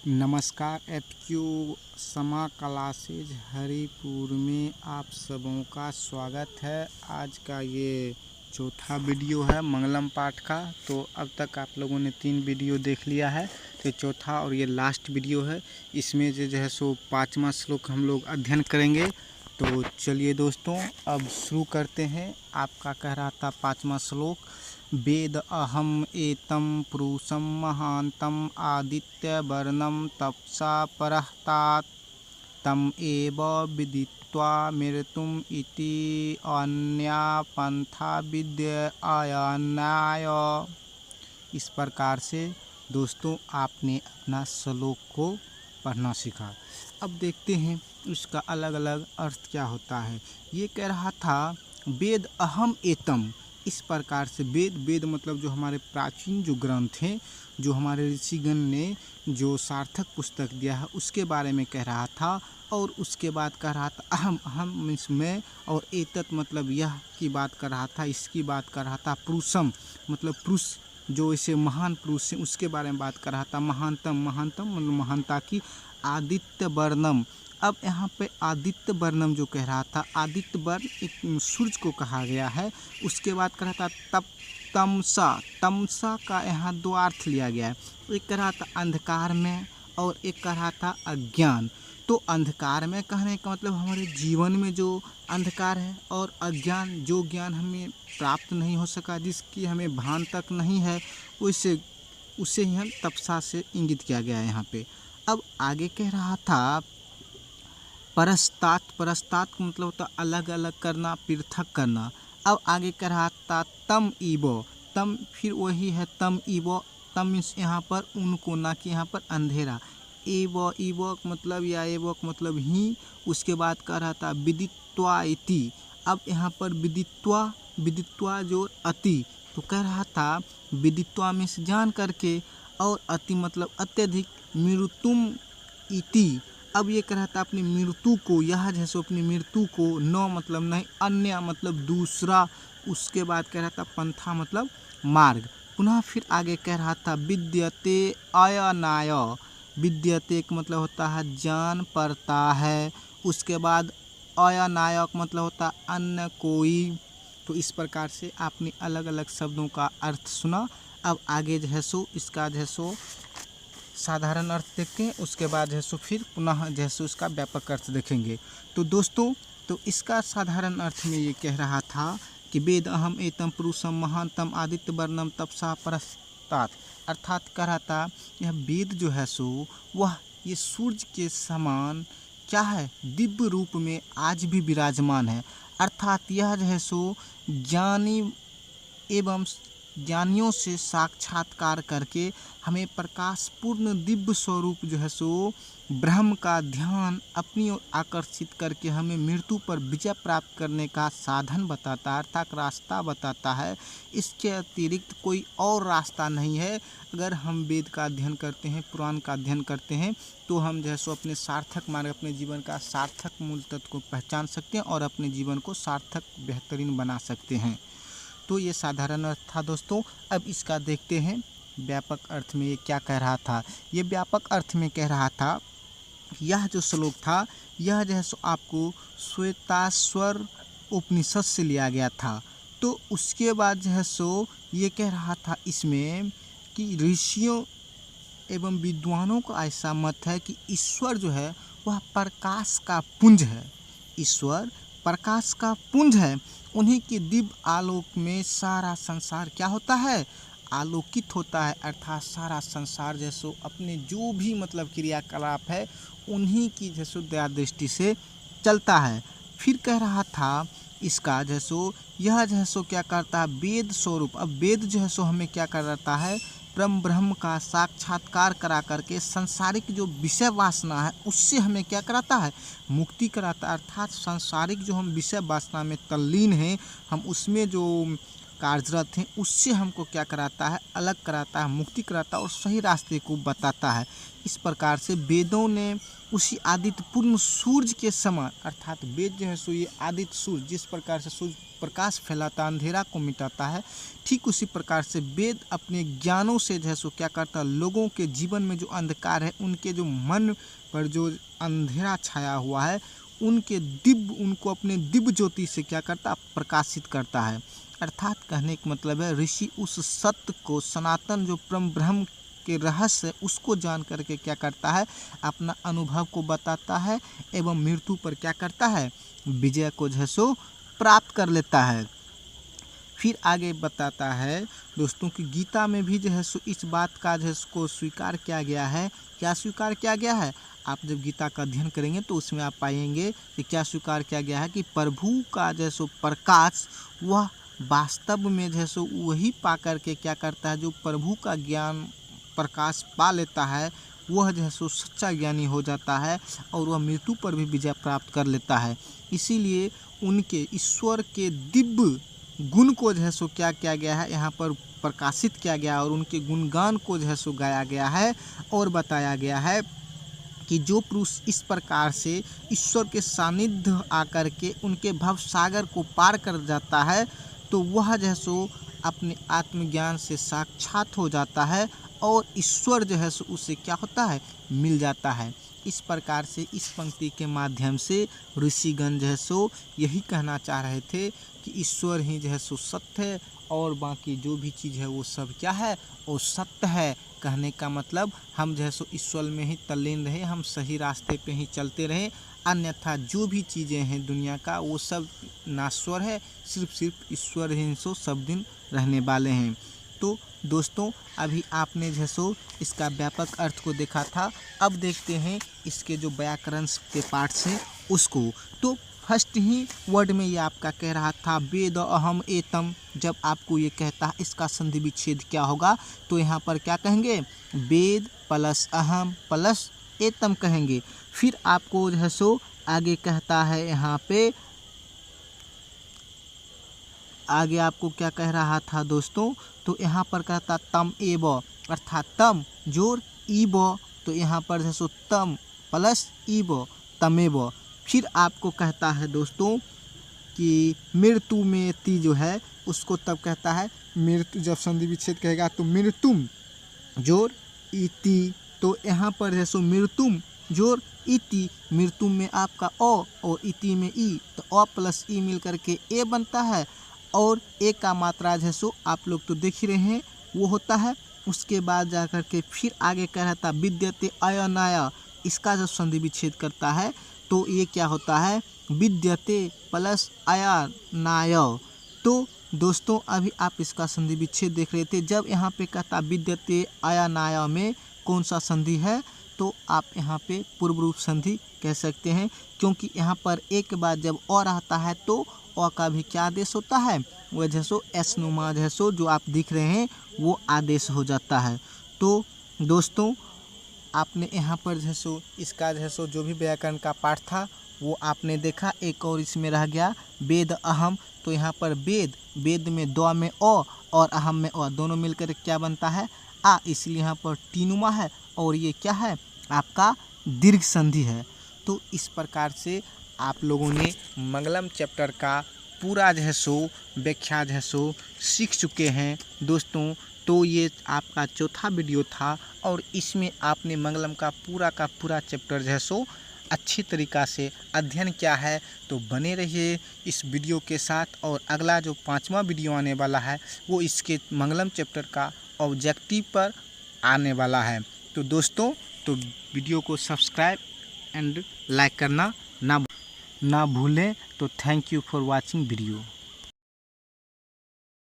नमस्कार। एफक्यू समा क्लासेज हरिपुर में आप सबों का स्वागत है। आज का ये चौथा वीडियो है मंगलम पाठ का। तो अब तक आप लोगों ने 3 वीडियो देख लिया है, तो चौथा और ये लास्ट वीडियो है। इसमें जो है सो 5वां श्लोक हम लोग अध्ययन करेंगे। तो चलिए दोस्तों, अब शुरू करते हैं। आपका कह रहा था 5वां श्लोक, वेद अहम एतं पुरुषं महांतम आदित्य वर्णम तपसा परस्तात् तम एव विदित्वा मृत्युम इति अन्या पंथा विद्यायनाय। इस प्रकार से दोस्तों आपने अपना श्लोक को पढ़ना सीखा। अब देखते हैं उसका अलग अलग अर्थ क्या होता है। ये कह रहा था वेद अहम एतम। इस प्रकार से वेद मतलब जो हमारे प्राचीन जो ग्रंथ हैं, जो हमारे ऋषिगण ने जो सार्थक पुस्तक दिया है उसके बारे में कह रहा था। और उसके बाद कह रहा था अहम इसमें, और एतत मतलब यह की बात कर रहा था, इसकी बात कर रहा था। पुरुषम मतलब पुरुष जो इसे महान पुरुष हैं उसके बारे में बात कर रहा था। महानतम मतलब महानता की। आदित्य वर्णम, अब यहाँ पे आदित्य वर्णम जो कह रहा था, आदित्य वर्ण एक सूर्य को कहा गया है। उसके बाद कह रहा था तमसा का यहाँ 2 अर्थ लिया गया है। एक कह रहा था अंधकार में, और एक कह रहा था अज्ञान। तो अंधकार में कहने का मतलब हमारे जीवन में जो अंधकार है, और अज्ञान जो ज्ञान हमें प्राप्त नहीं हो सका, जिसकी हमें भान तक नहीं है, उसे ही हम तपसा से इंगित किया गया है यहाँ पे। अब आगे कह रहा था परस्तात का मतलब होता अलग अलग करना, पृथक करना। अब आगे कह रहा था तम ईवो, तम फिर वही है तम ईवो। तम यहाँ पर उनको, ना कि यहाँ पर अंधेरा। एवो मतलब या एवो मतलब ही। उसके बाद कह रहा था विदित्वा इति। अब यहाँ पर विदित्वा जो अति, तो कह रहा था विदित्वा में से जान करके, और अति मतलब अत्यधिक। मृत्युम इति, अब ये कह रहा था अपनी मृत्यु को, यह जैसे अपनी मृत्यु को, न मतलब नहीं, अन्य मतलब दूसरा। उसके बाद कह रहा था पंथा मतलब मार्ग। पुनः फिर आगे कह रहा था विद्यते अयनाय। विद्यते का मतलब होता है जान पड़ता है। उसके बाद अयनायक मतलब होता अन्य कोई। तो इस प्रकार से आपने अलग अलग शब्दों का अर्थ सुना। अब आगे जो है सो इसका जो है सो साधारण अर्थ देखते हैं। उसके बाद जो है सो फिर पुनः जो है सो उसका व्यापक अर्थ देखेंगे। तो दोस्तों, तो इसका साधारण अर्थ में ये कह रहा था कि वेद अहम एतम पुरुषम महानतम आदित्य वर्णम तपसा परस्तात। अर्थात कह रहा था यह वेद जो है सो वह ये सूर्य के समान क्या है, दिव्य रूप में आज भी विराजमान है। अर्थात यह जो है सो ज्ञानी एवं ज्ञानियों से साक्षात्कार करके हमें प्रकाशपूर्ण दिव्य स्वरूप जो है सो ब्रह्म का ध्यान अपनी ओर आकर्षित करके हमें मृत्यु पर विजय प्राप्त करने का साधन बताता है, अर्थात रास्ता बताता है। इसके अतिरिक्त कोई और रास्ता नहीं है। अगर हम वेद का अध्ययन करते हैं, पुराण का अध्ययन करते हैं, तो हम जो है सो अपने सार्थक मार्ग, अपने जीवन का सार्थक मूल तत्व को पहचान सकते हैं और अपने जीवन को सार्थक बेहतरीन बना सकते हैं। तो ये साधारण अर्थ था दोस्तों। अब इसका देखते हैं व्यापक अर्थ में ये क्या कह रहा था। ये व्यापक अर्थ में कह रहा था, यह जो श्लोक था यह जो है सो आपको श्वेताश्वर उपनिषद से लिया गया था। तो उसके बाद जो है सो ये कह रहा था इसमें कि ऋषियों एवं विद्वानों का ऐसा मत है कि ईश्वर जो है वह प्रकाश का पुंज है। ईश्वर प्रकाश का पुंज है। उन्हीं के दिव्य आलोक में सारा संसार क्या होता है, आलोकित होता है। अर्थात सारा संसार जैसो अपने जो भी मतलब क्रियाकलाप है उन्हीं की जैसो दया दृष्टि से चलता है। फिर कह रहा था इसका जैसो यह जैसो क्या करता है, वेद स्वरूप। अब वेद जो है सो हमें क्या करता है, ब्रह्म का साक्षात्कार करा करके संसारिक जो विषय वासना है उससे हमें क्या कराता है, मुक्ति कराता है। अर्थात संसारिक जो हम विषय वासना में तल्लीन हैं, हम उसमें जो कार्यरत हैं उससे हमको क्या कराता है, अलग कराता है, मुक्ति कराता है और सही रास्ते को बताता है। इस प्रकार से वेदों ने उसी आदित्य पूर्ण सूर्य के समान, अर्थात वेद जो है सो ये आदित्य सूर्य, जिस प्रकार से सूर्य प्रकाश फैलाता अंधेरा को मिटाता है, ठीक उसी प्रकार से वेद अपने ज्ञानों से जो है सो क्या करता है, लोगों के जीवन में जो अंधकार है, उनके जो मन पर जो अंधेरा छाया हुआ है, उनको अपने दिव्य ज्योति से क्या करता है, प्रकाशित करता है। अर्थात कहने का मतलब है ऋषि उस सत्य को, सनातन जो परम ब्रह्म के रहस्य है, उसको जान करके क्या करता है, अपना अनुभव को बताता है एवं मृत्यु पर क्या करता है, विजय को जो है सो प्राप्त कर लेता है। फिर आगे बताता है दोस्तों कि गीता में भी जो है सो इस बात का जो है उसको स्वीकार किया गया है। क्या स्वीकार किया गया है? आप जब गीता का अध्ययन करेंगे तो उसमें आप पाएंगे कि क्या स्वीकार किया गया है कि प्रभु का जो है सो प्रकाश, वह वास्तव में जो है सो वही पा करके क्या करता है, जो प्रभु का ज्ञान प्रकाश पा लेता है, वह जो है सो सच्चा ज्ञानी हो जाता है और वह मृत्यु पर भी विजय प्राप्त कर लेता है। इसीलिए उनके ईश्वर के दिव्य गुण को जो है सो क्या किया गया है, यहाँ पर प्रकाशित किया गया और उनके गुणगान को जो है सो गाया गया है और बताया गया है कि जो पुरुष इस प्रकार से ईश्वर के सानिध्य आकर के उनके भव सागर को पार कर जाता है, तो वह जो है सो अपने आत्मज्ञान से साक्षात हो जाता है और ईश्वर जो है सो उसे क्या होता है, मिल जाता है। इस प्रकार से इस पंक्ति के माध्यम से ऋषिगण जो है सो यही कहना चाह रहे थे कि ईश्वर ही जो है सो सत्य है और बाकी जो भी चीज़ है वो सब क्या है, वो सत्य है। कहने का मतलब हम जो है सो ईश्वर में ही तल्लीन रहे, हम सही रास्ते पे ही चलते रहे, अन्यथा जो भी चीज़ें हैं दुनिया का वो सब नाश्वर है, सिर्फ ईश्वर ही सो सब दिन रहने वाले हैं। तो दोस्तों अभी आपने जो है सो इसका व्यापक अर्थ को देखा था, अब देखते हैं इसके जो व्याकरण के पार्ट्स हैं उसको। तो फर्स्ट ही वर्ड में ये आपका कह रहा था वेद अहम एतम, जब आपको ये कहता है इसका संधि विच्छेद क्या होगा, तो यहाँ पर क्या कहेंगे, वेद प्लस अहम प्लस एतम कहेंगे। फिर आपको जो है सो आगे कहता है, यहाँ पे आगे आपको क्या कह रहा था दोस्तों, तो यहाँ पर कहता तम एव, अर्थात तम जोर ईब, तो यहाँ पर जो है सो तम प्लस ईब तमेव। फिर आपको कहता है दोस्तों कि मृत्यु में ती जो है उसको तब कहता है मृत्यु, जब संधि विच्छेद कहेगा तो मृत्युम जोर इति, तो यहाँ पर है सो मृत्युम जोर इति, मृत्यु में आपका अ और इति में ई, तो अ प्लस ई मिल करके ए बनता है और ए का मात्रा है सो आप लोग तो देख ही रहे हैं वो होता है। उसके बाद जा कर के फिर आगे कह रहा था विद्यते अयनाय, इसका जब संधि विच्छेद करता है तो ये क्या होता है, विद्यते प्लस अयनाय। तो दोस्तों अभी आप इसका संधि विच्छेद देख रहे थे, जब यहाँ पे कहता विद्यते अयनाय में कौन सा संधि है, तो आप यहाँ पे पूर्व रूप संधि कह सकते हैं, क्योंकि यहाँ पर एक के बाद जब अ रहता है तो अ का भी क्या आदेश होता है, वह जैसो एस नुमा जैसो जो आप दिख रहे हैं वो आदेश हो जाता है। तो दोस्तों आपने यहाँ पर जैसो इसका जैसो जो भी व्याकरण का पाठ था वो आपने देखा। एक और इसमें रह गया वेद अहम, तो यहाँ पर वेद में द में अ और अहम में अ, दोनों मिलकर क्या बनता है आ, इसलिए यहाँ पर टीनुमा है और ये क्या है आपका दीर्घ संधि है। तो इस प्रकार से आप लोगों ने मंगलम चैप्टर का पूरा जो है सो व्याख्या जो है सो सीख चुके हैं दोस्तों। तो ये आपका चौथा वीडियो था और इसमें आपने मंगलम का पूरा चैप्टर जो है सो अच्छी तरीक़ा से अध्ययन किया है। तो बने रहिए इस वीडियो के साथ और अगला जो 5वां वीडियो आने वाला है वो इसके मंगलम चैप्टर का ऑब्जेक्टिव पर आने वाला है। तो दोस्तों तो वीडियो को सब्सक्राइब एंड लाइक करना ना भूलें। तो thank you for watching video.